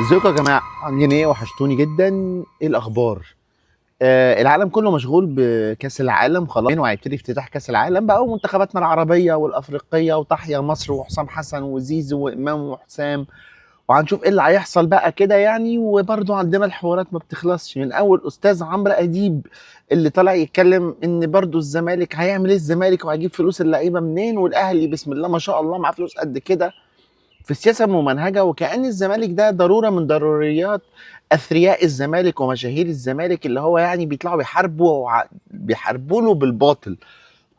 ازيكم يا جماعه؟ عاملين ايه؟ وحشتوني جدا. ايه الاخبار؟ العالم كله مشغول بكاس العالم خلاص، وهيبتدي افتتاح كاس العالم بقى، ومنتخباتنا العربيه والافريقيه، وتحيا مصر، وحسام حسن وزيزو وامام وحسام. وهنشوف ايه اللي هيحصل بقى كده يعني. وبرضو عندنا الحوارات ما بتخلصش، من اول استاذ عمرو اديب اللي طلع يتكلم ان برضو الزمالك هيعمل ايه، الزمالك وهيجيب فلوس اللعيبه منين، والاهلي بسم الله ما شاء الله معاه فلوس قد كده في السياسه الممنهجه، وكأن الزمالك ده ضروره من ضروريات اثرياء الزمالك ومشاهير الزمالك، اللي هو يعني بيطلعوا بيحاربوا له بالباطل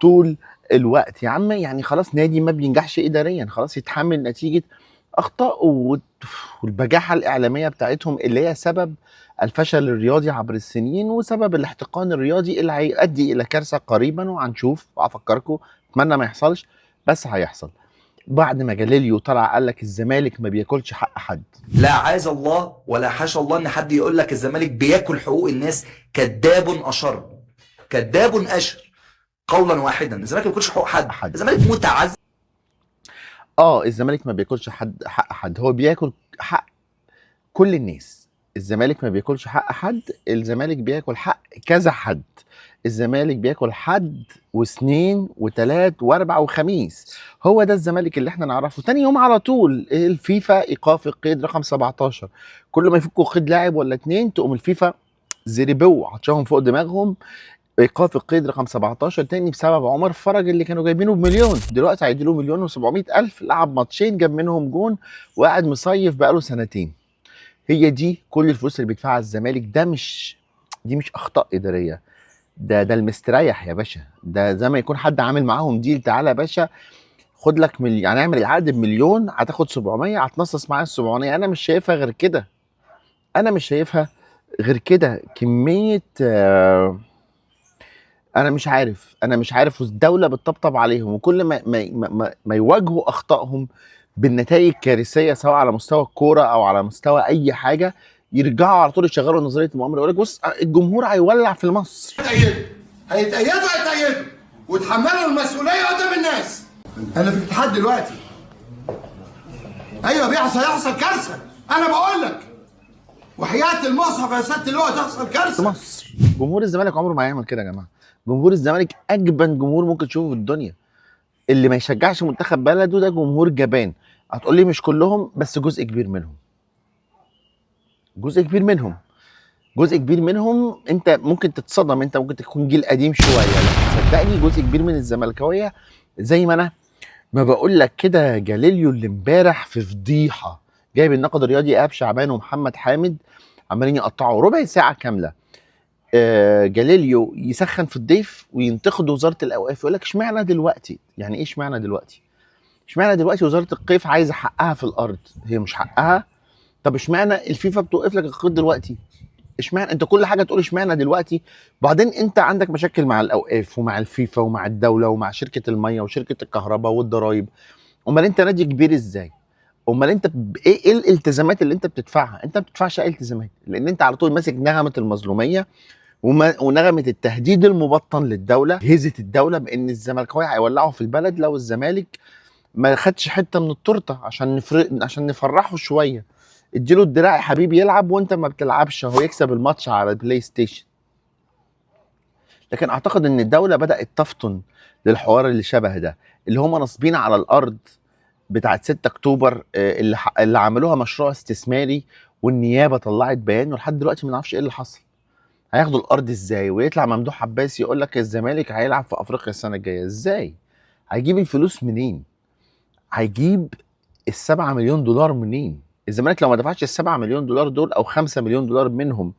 طول الوقت. يا عم يعني خلاص، نادي ما بينجحش اداريا خلاص يتحمل نتيجه اخطاء والبجاحه الاعلاميه بتاعتهم، اللي هي سبب الفشل الرياضي عبر السنين، وسبب الاحتقان الرياضي اللي هيؤدي الى كارثه قريبا. وهنشوف، وافكركم، اتمنى ما يحصلش بس هيحصل. بعد ما جاليليو طلع قال لك الزمالك ما بياكلش حق حد. لا عايز الله ولا حاشا الله ان حد يقول لك الزمالك بياكل حقوق الناس. كذاب اشر، كذاب اشر. قولا واحدا، الزمالك ما بياكلش حقوق حد، حد الزمالك متعذب. الزمالك ما بياكلش حق حد، هو بياكل حق كل الناس. الزمالك ما بياكلش حق حد، الزمالك بياكل حق كذا حد. الزمالك بياكل حد واثنين وثلاث واربع وخميس. هو ده الزمالك اللي احنا نعرفه. تاني يوم على طول الفيفا ايقاف القيد رقم 17. كل ما يفكوا قيد لاعب ولا اتنين تقوم الفيفا زربوا عطشهم فوق دماغهم، ايقاف القيد رقم 17 تاني بسبب عمر فرج اللي كانوا جايبينه بمليون. دلوقتي هيديله مليون و700 الف، لعب ماتشين جاب منهم جون، وقاعد مصيف بقاله سنتين. هي دي كل الفلوس اللي بيدفعها الزمالك. دي مش اخطاء اداريه، ده المستريح يا باشا. ده زي ما يكون حد عامل معاهم ديل، تعالى يا باشا خد لك يعني اعمل العقد بمليون، هتاخد 700، هتنصص معايا ال 700. انا مش شايفها غير كده، انا مش شايفها غير كده. كميه انا مش عارف والدوله بتطبطب عليهم، وكل ما يواجهوا اخطائهم بالنتائج كارثيه، سواء على مستوى الكوره او على مستوى اي حاجه، يرجعوا على طول يشغلوا نظريه المؤامره. يقول لك بص الجمهور هيولع في مصر. هيتأيدوا وتحملوا المسؤولية قدام الناس. أنا في الاتحاد دلوقتي. أيوه هيحصل كارثة. أنا بقول لك وحياة المصحف يا سيادة اللواء تحصل في كارثة. مصر جمهور الزمالك عمره ما هيعمل كده يا جماعه. جمهور الزمالك اجبن جمهور ممكن تشوفه في الدنيا. اللي ما يشجعش منتخب بلده ده جمهور جبان. هتقول لي مش كلهم، بس جزء كبير منهم. جزء كبير منهم جزء كبير منهم. انت ممكن تتصدم، انت ممكن تكون جيل قديم شويه، لكن صدقني جزء كبير من الزملكاويه زي ما انا ما بقول لك كده. جاليليو اللي امبارح في فضيحه، جايب الناقد الرياضي ايهاب شعبان ومحمد حامد عمالين يقطعوا ربع ساعه كامله. جاليليو يسخن في الضيف وينتقد وزاره الاوقاف، يقول لك اشمعنى دلوقتي؟ يعني ايه اشمعنى دلوقتي؟ اشمعنى دلوقتي وزاره القيف عايزه حقها في الارض؟ هي مش حقها. طب اشمعنى الفيفا بتوقف لك القيد دلوقتي؟ اشمعنى انت كل حاجه تقول اشمعنى دلوقتي؟ بعدين انت عندك مشاكل مع الاوقاف ومع الفيفا ومع الدوله ومع شركه الميه وشركه الكهرباء والضرايب. امال انت نادي كبير ازاي؟ امال انت ايه الالتزامات اللي انت بتدفعها؟ انت ما بتدفعش اي التزامات، لان انت على طول ماسك نغمه المظلوميه ونغمه التهديد المبطن للدوله. هزت الدوله بان الزملكاويه هيولعوا في البلد لو الزمالك ما خدش حته من التورته عشان نفرحه شويه. اديله الدراع يا حبيبي يلعب وانت ما بتلعبش، هو يكسب الماتش على البلاي ستيشن. لكن اعتقد ان الدوله بدات تفطن للحوار اللي شبه ده، اللي هم ناصبين على الارض بتاعت 6 اكتوبر، اللي عملوها مشروع استثماري، والنيابه طلعت بيان ولحد دلوقتي ما نعرفش ايه اللي حصل. هياخدوا الارض ازاي؟ ويطلع ممدوح عباس يقول لك الزمالك هيلعب في افريقيا السنه الجايه. ازاي؟ هيجيب الفلوس منين؟ هيجيب ال7 مليون دولار منين؟ الزمالك لو ما دفعش ال7 مليون دولار دول او 5 مليون دولار منهم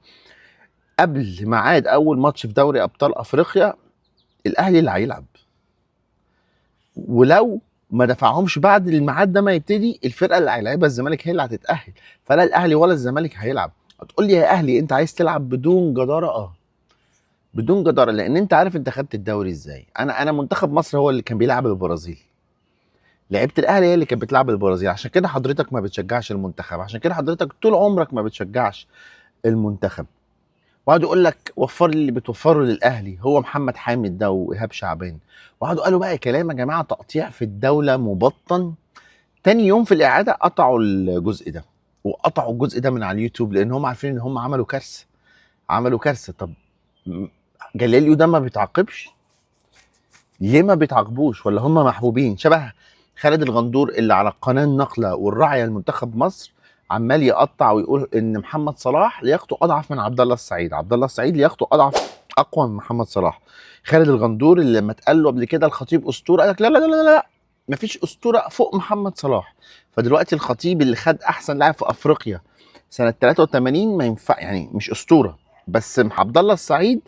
قبل ميعاد اول ماتش في دوري ابطال افريقيا، الاهلي اللي هيلعب. ولو ما دفعهمش بعد الميعاد ده ما يبتدي، الفرقه اللي هيلعبها الزمالك هي اللي هتتاهل. فلا الاهلي ولا الزمالك هيلعب. هتقول لي يا اهلي انت عايز تلعب بدون جداره؟ بدون جداره، لان انت عارف انت خدت الدوري ازاي. انا منتخب مصر هو اللي كان بيلعب البرازيل، لعيبه الاهلي هي اللي كانت بتلعب البرازيل. عشان كده حضرتك ما بتشجعش المنتخب، عشان كده حضرتك طول عمرك ما بتشجعش المنتخب. وقعدوا يقول لك وفر لي اللي بتوفره للاهلي، هو محمد حامد ده وايهاب شعبان. وقعدوا قالوا بقى كلام يا جماعه تقطيع في الدوله مبطن. تاني يوم في الاعاده قطعوا الجزء ده، وقطعوا الجزء ده من على اليوتيوب لان هم عارفين ان هم عملوا كارثه. عملوا كارثه. طب جاليليو ده ما بيتعاقبش؟ ليه ما بيتعاقبوش؟ ولا هم محبوبين شبه خالد الغندور اللي على القناه النقله والراعيه المنتخب مصر عمال يقطع ويقول ان محمد صلاح لياقته اضعف من عبد الله السعيد، عبد الله السعيد لياقته اضعف اقوى من محمد صلاح. خالد الغندور اللي لما اتقال له قبل كده الخطيب اسطوره قال لك لا لا لا لا لا، مفيش اسطوره فوق محمد صلاح. فدلوقتي الخطيب اللي خد احسن لاعب في افريقيا سنه 83 ما ينفع، يعني مش اسطوره، بس عبد الله السعيد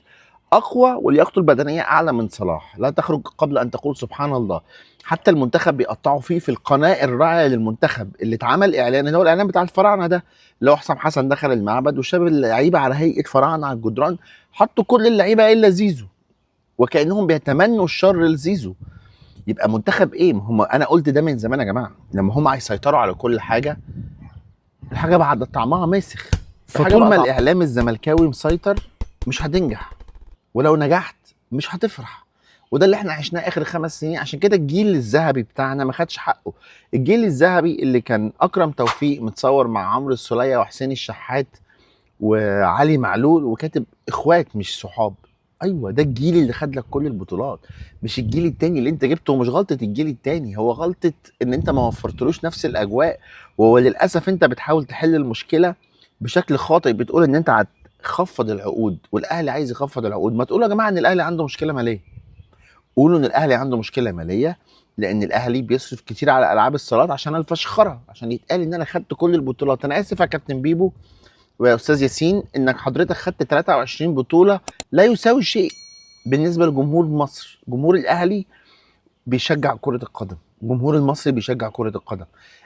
اقوى ولياقته البدنيه اعلى من صلاح. لا تخرج قبل ان تقول سبحان الله. حتى المنتخب بيقطعوا فيه في القناه الراعيه للمنتخب اللي اتعمل اعلان، اللي هو الاعلان بتاع الفراعنه ده، اللي هو حسام حسن دخل المعبد وشاب اللعيبه على هيئه فراعنه على الجدران، حطوا كل اللعيبه الا زيزو وكانهم بيتمنوا الشر لزيزو. يبقى منتخب ايه؟ ما هم انا قلت ده من زمان يا جماعه، لما هم هيسيطروا على كل حاجه الحاجه بعد طعمها مسخ. فطول ما الاعلام الزملكاوي مسيطر مش هتنجح، ولو نجحت مش هتفرح. وده اللي احنا عشناه اخر 5 سنين. عشان كده الجيل الذهبي بتاعنا ما خدش حقه. الجيل الذهبي اللي كان اكرم توفيق متصور مع عمرو السولية وحسين الشحات وعلي معلول وكاتب اخوات مش صحاب. ايوه ده الجيل اللي خد لك كل البطولات، مش الجيل التاني اللي انت جبته. ومش غلطه الجيل التاني، هو غلطه ان انت ما وفرتلوش نفس الاجواء. وللاسف انت بتحاول تحل المشكله بشكل خاطئ، بتقول ان انت هتخفض العقود والاهلي عايز يخفض العقود. ما تقولوا يا جماعه ان الاهلي عنده مشكله ماليه، قولوا ان الاهلي عنده مشكله ماليه لان الاهلي بيصرف كتير على العاب الصالات عشان الفشخره، عشان يتقال ان انا خدت كل البطولات. انا اسف يا كابتن بيبو ويا استاذ ياسين انك حضرتك خدت 23 بطوله لا يساوي شيء بالنسبه لجمهور مصر. جمهور الاهلي بيشجع كره القدم، الجمهور المصري بيشجع كره القدم.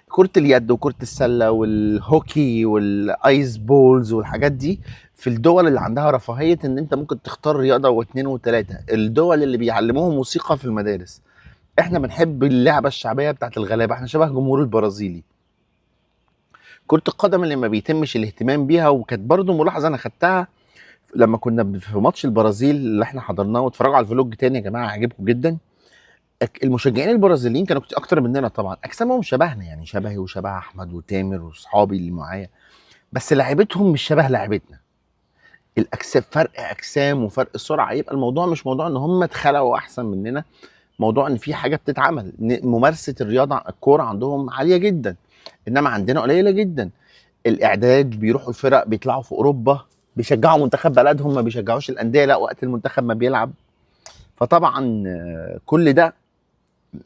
كره اليد وكره السله والهوكي والايس بولز والحاجات دي في الدول اللي عندها رفاهيه ان انت ممكن تختار رياضه واثنين وثلاثه، الدول اللي بيعلموهم موسيقى في المدارس. احنا بنحب اللعبه الشعبيه بتاعت الغلابه، احنا شبه الجمهور البرازيلي. كرة القدم اللي ما بيتمش الاهتمام بيها، وكانت برضو ملاحظة أنا خدتها لما كنا في ماتش البرازيل اللي احنا حضرناه، واتفرجوا على الفلوج تاني يا جماعة هيعجبكم جدا. المشجعين البرازيليين كانوا كتير أكتر مننا طبعا، أجسامهم شبهنا يعني شبهي وشبه أحمد وتامر وصحابي اللي معايا، بس لعيبتهم مش شبه لعيبتنا. الأجسام فرق أجسام وفرق سرعة. يبقى الموضوع مش موضوع إن هم اتخلقوا أحسن مننا، موضوع إن في حاجة بتتعمل. ممارسة الرياضة الكورة عندهم عالية جدا انما عندنا قليله جدا. الاعداد بيروحوا الفرق بيطلعوا في اوروبا بيشجعوا منتخب بلدهم، ما بيشجعوش الانديه لا وقت المنتخب ما بيلعب. فطبعا كل ده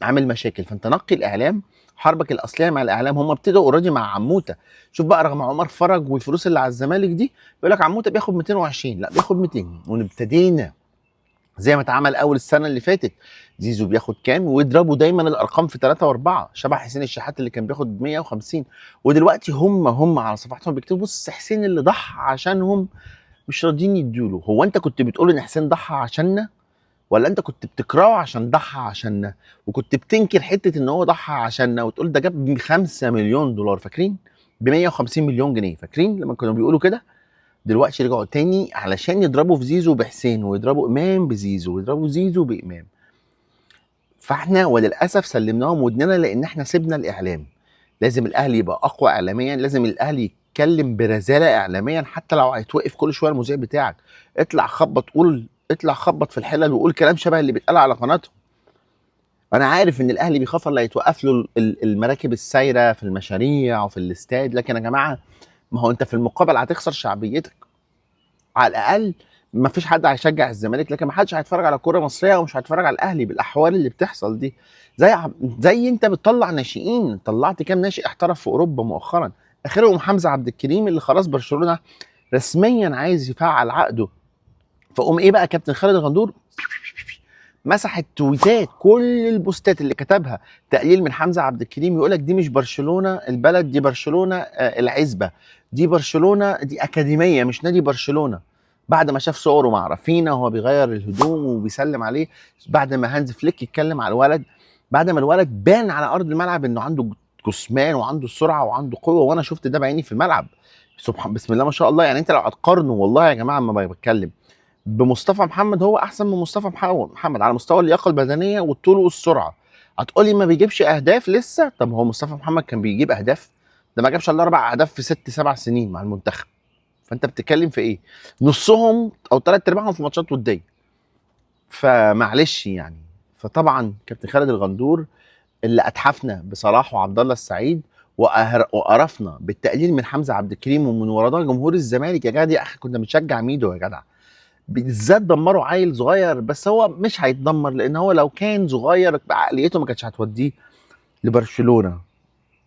عامل مشاكل. فانت نقي الاعلام، حربك الاصليه مع الاعلام. هم ابتدوا اوريدي مع عموته. شوف بقى رغم عمر فرج والفلوس اللي على الزمالك دي يقول لك عموته بياخد 220، لا بياخد 200. وابتدينا زي ما اتعمل اول السنه اللي فاتت، زيزو بياخد كام ويضربوا دايما الارقام في 3 و4 شبه حسين الشحات اللي كان بياخد 150. ودلوقتي هم على صفحتهم بيكتبوا بص حسين اللي ضحى عشانهم مش راضيين يديله. هو انت كنت بتقول ان حسين ضحى عشاننا ولا انت كنت بتكرهه عشان ضحى عشاننا؟ وكنت بتنكر حته ان هو ضحى عشاننا وتقول ده جاب 5 مليون دولار، فاكرين؟ ب 150 مليون جنيه، فاكرين لما كانوا بيقولوا كده؟ دلوقتي رجعوا تاني علشان يضربوا في زيزو بحسين ويضربوا امام بزيزو ويضربوا زيزو بامام. فاحنا وللاسف سلمناهم ودننا لان احنا سيبنا الاعلام. لازم الاهلي يبقى اقوى اعلاميا، لازم الاهلي يتكلم برزاله اعلاميا. حتى لو هيتوقف كل شويه المذيع بتاعك اطلع خبط، قول اطلع خبط في الحلل وقول كلام شبه اللي بيتقال على قناتهم. انا عارف ان الاهلي بيخاف لا يتوقف له المراكب السايره في المشاريع وفي الاستاد، لكن يا جماعه ما هو انت في المقابل هتخسر شعبيتك. على الاقل ما فيش حد هيشجع الزمالك، لكن ما حدش هيتفرج على كوره مصريه ومش هيتفرج على الاهلي بالاحوال اللي بتحصل دي. زي انت بتطلع ناشئين، طلعت كام ناشئ احترف في اوروبا مؤخرا، اخرهم حمزه عبد الكريم اللي خلاص برشلونه رسميا عايز يفعل عقده. فقوم ايه بقى كابتن خالد الغندور مسح التويتات، كل البوستات اللي كتبها تقليل من حمزه عبد الكريم، يقول لك دي مش برشلونه البلد، دي برشلونه العزبه، دي برشلونه دي اكاديميه مش نادي برشلونه. بعد ما شاف صوره مع رافينا وهو بيغير الهدوم وبيسلم عليه، بعد ما هانز فليك يتكلم على الولد، بعد ما الولد بان على ارض الملعب انه عنده جسمان وعنده سرعه وعنده قوه، وانا شفت ده بعيني في الملعب. سبحان بسم الله ما شاء الله. يعني انت لو هتقارنه والله يا جماعه ما بتكلم بمصطفى محمد، هو احسن من مصطفى محمد على مستوى اللياقه البدنيه والطول والسرعه. هتقولي ما بيجيبش اهداف لسه، طب هو مصطفى محمد كان بيجيب اهداف؟ ده ما جابش الا 4 اهداف في 6 7 سنين مع المنتخب. فانت بتتكلم في ايه؟ نصهم او 3/4 في ماتشات وديه. فمعلش يعني. فطبعا كابتن خالد الغندور اللي اتحفنا بصلاح وعبد الله السعيد وقرفنا بالتقليل من حمزه عبد الكريم، ومن ورا ده جمهور الزمالك. يا جدع يا اخي كنا بنشجع ميدو يا جدع. بالذات دمروا عيل صغير، بس هو مش هيتدمر، لان هو لو كان صغير بعقليته ما كانتش هتوديه لبرشلونه.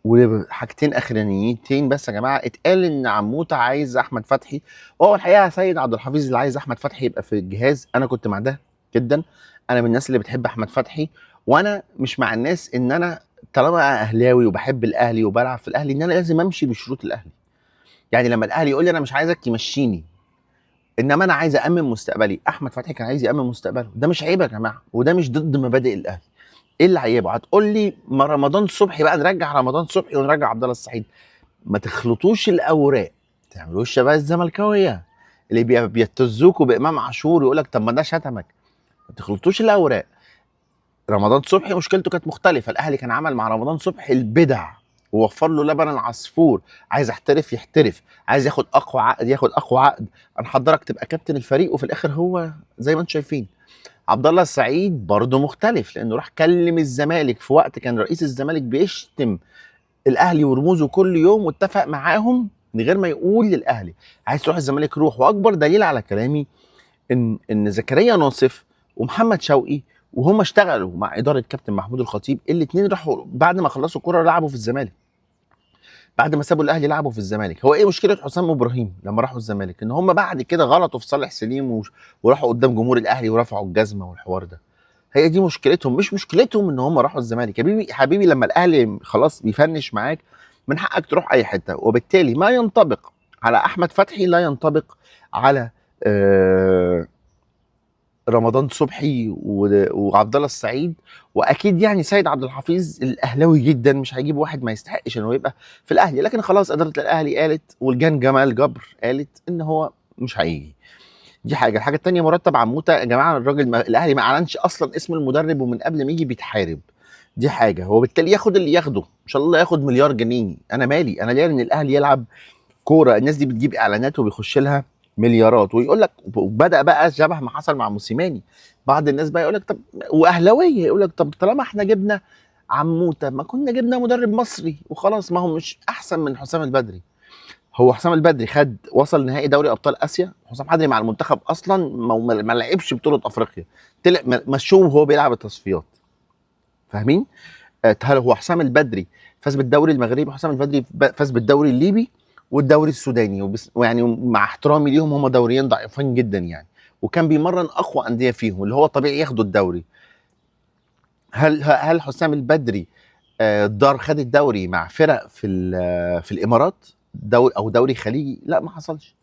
وحاجتين اخرانيتين بس يا جماعه، اتقال ان عموته عايز احمد فتحي، وهو الحقيقه سيد عبد الحفيظ اللي عايز احمد فتحي يبقى في الجهاز. انا كنت مع ده جدا، انا من الناس اللي بتحب احمد فتحي، وانا مش مع الناس ان انا طالما اهلاوي وبحب الاهلي وبلعب في الاهلي ان انا لازم امشي بشروط الاهلي. يعني لما الاهلي يقول لي انا مش عايزك تمشيني، انما انا عايز امن مستقبلي، احمد فتحي كان عايز يامن مستقبله، ده مش عيب يا جماعه، وده مش ضد مبادئ الاهلي. ايه اللي عيبه؟ هتقول لي ما رمضان صبحي بقى، نرجع رمضان صبحي ونرجع عبد الله السعيد. ما تخلطوش الاوراق، ما تعملوش شبه الزملكاويه اللي بيتزوكوا بامام عاشور ويقول لك طب ما ده شتمك. ما تخلطوش الاوراق. رمضان صبحي مشكلته كانت مختلفه، الاهلي كان عمل مع رمضان صبحي البدع ووفر له لبن العصفور. عايز يحترف يحترف، عايز ياخد اقوى عقد ياخد اقوى عقد. انا حضرك تبقى كابتن الفريق، وفي الاخر هو زي ما انتم شايفين. عبد الله السعيد برضه مختلف، لانه راح كلم الزمالك في وقت كان رئيس الزمالك بيشتم الاهلي ورموزه كل يوم، واتفق معاهم من غير ما يقول للاهلي عايز تروح الزمالك روح. واكبر دليل على كلامي ان زكريا ناصف ومحمد شوقي وهم اشتغلوا مع اداره كابتن محمود الخطيب، الاثنين راحوا بعد ما خلصوا كوره لعبوا في الزمالك. بعد ما سابوا الاهلي لعبوا في الزمالك. هو ايه مشكله حسام وابراهيم لما راحوا الزمالك؟ ان هم بعد كده غلطوا في صالح سليم وراحوا قدام جمهور الاهلي ورفعوا الجزمه والحوار ده. هي دي مشكلتهم، مش مشكلتهم ان هم راحوا الزمالك. يا حبيبي حبيبي، لما الاهلي خلاص بيفنش معاك من حقك تروح اي حته. وبالتالي ما ينطبق على احمد فتحي لا ينطبق على رمضان صبحي وعبد الله السعيد. واكيد يعني سيد عبد الحفيظ الاهلاوي جدا مش هيجيب واحد ما يستحقش انه يبقى في الاهلي، لكن خلاص اداره الاهلي قالت، والجان جمال جبر قالت ان هو مش هيجي. دي حاجه. الحاجه الثانيه، مرتب عموته يا جماعه، الراجل الاهلي ما اعلنش اصلا اسم المدرب، ومن قبل ما يجي بيتحارب. دي حاجه. هو بالتالي ياخد اللي ياخده، ان شاء الله ياخد مليار جنيه، انا مالي، انا ليه ان الاهلي يلعب كوره؟ الناس دي بتجيب اعلانات وبيخش لها مليارات. ويقول لك بدا بقى شبه ما حصل مع موسيماني، بعض الناس بقى يقول لك طب، واهلاويه يقول لك طب طالما احنا جبنا عموته ما كنا جبنا مدرب مصري وخلاص، ما هو مش احسن من حسام البدري؟ هو حسام البدري وصل نهائي دوري ابطال اسيا. حسام البدري مع المنتخب اصلا ما لعبش بطوله افريقيا، طلع مشوه وهو بيلعب التصفيات. فاهمين؟ هل هو حسام البدري فاز بالدوري المغربي، حسام البدري فاز بالدوري الليبي والدوري السوداني، ويعني مع احترامي ليهم هم دوريين ضعيفين جدا يعني، وكان بيمرن اقوى انديه فيهم اللي هو طبيعي ياخدوا الدوري. هل حسام البدري خد الدوري مع فرق في الامارات، دوري خليجي؟ لا ما حصلش.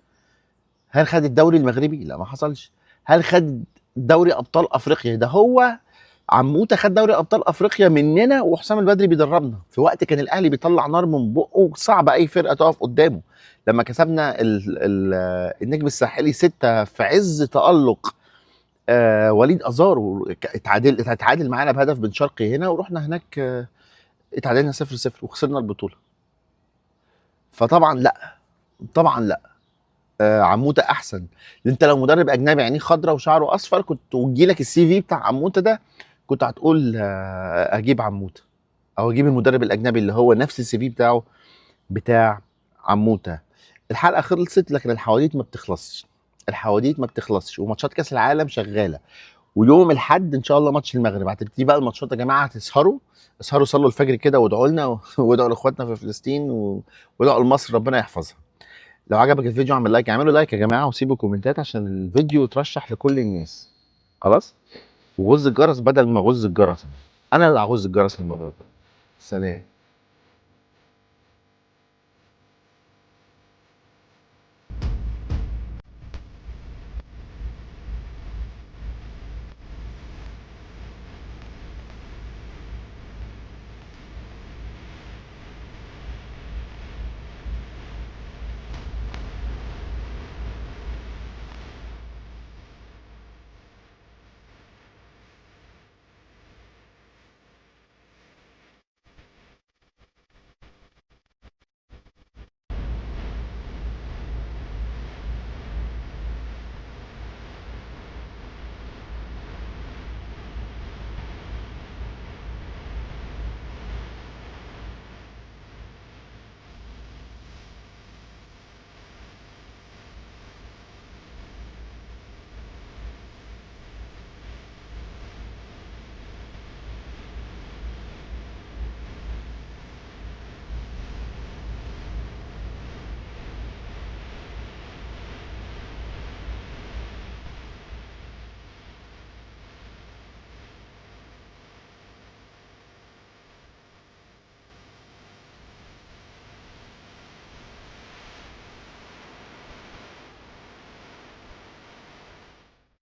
هل خد الدوري المغربي؟ لا ما حصلش. هل خد دوري ابطال افريقيا؟ ده هو عموته خد دوري ابطال افريقيا مننا وحسام البدري بيدربنا في وقت كان الاهلي بيطلع نار من بقه وصعب اي فرقه تقف قدامه. لما كسبنا النجم الساحلي 6 في عز تالق وليد ازارو، اتعادل معانا بهدف بن شرقي هنا، ورحنا هناك اتعادلنا 0-0 وخسرنا البطوله. فطبعا لا، طبعا لا، عموته احسن. انت لو مدرب اجنبي عينيه خضراء وشعره اصفر كنت وجي لك السي في بتاع عموته ده، كنت هتقول اجيب عموته، او اجيب المدرب الاجنبي اللي هو نفس السي في بتاعه بتاع عموته. الحلقه خلصت، لكن الحواديت ما بتخلصش، الحواديت ما بتخلصش، وماتشات كاس العالم شغاله. ويوم الاحد ان شاء الله ماتش المغرب، هتبتدي بقى الماتشات يا جماعه. هتسهروا، اسهروا، صلوا الفجر كده وادعوا لنا وادعوا لاخواتنا في فلسطين وادعوا لمصر ربنا يحفظها. لو عجبك الفيديو اعمل لايك، اعملوا لايك يا جماعه وسيبوا كومنتات عشان الفيديو يترشح لكل الناس. خلاص؟ وغز الجرس بدل ما اغز الجرس، انا اللي هغز الجرس المره دي. سلام.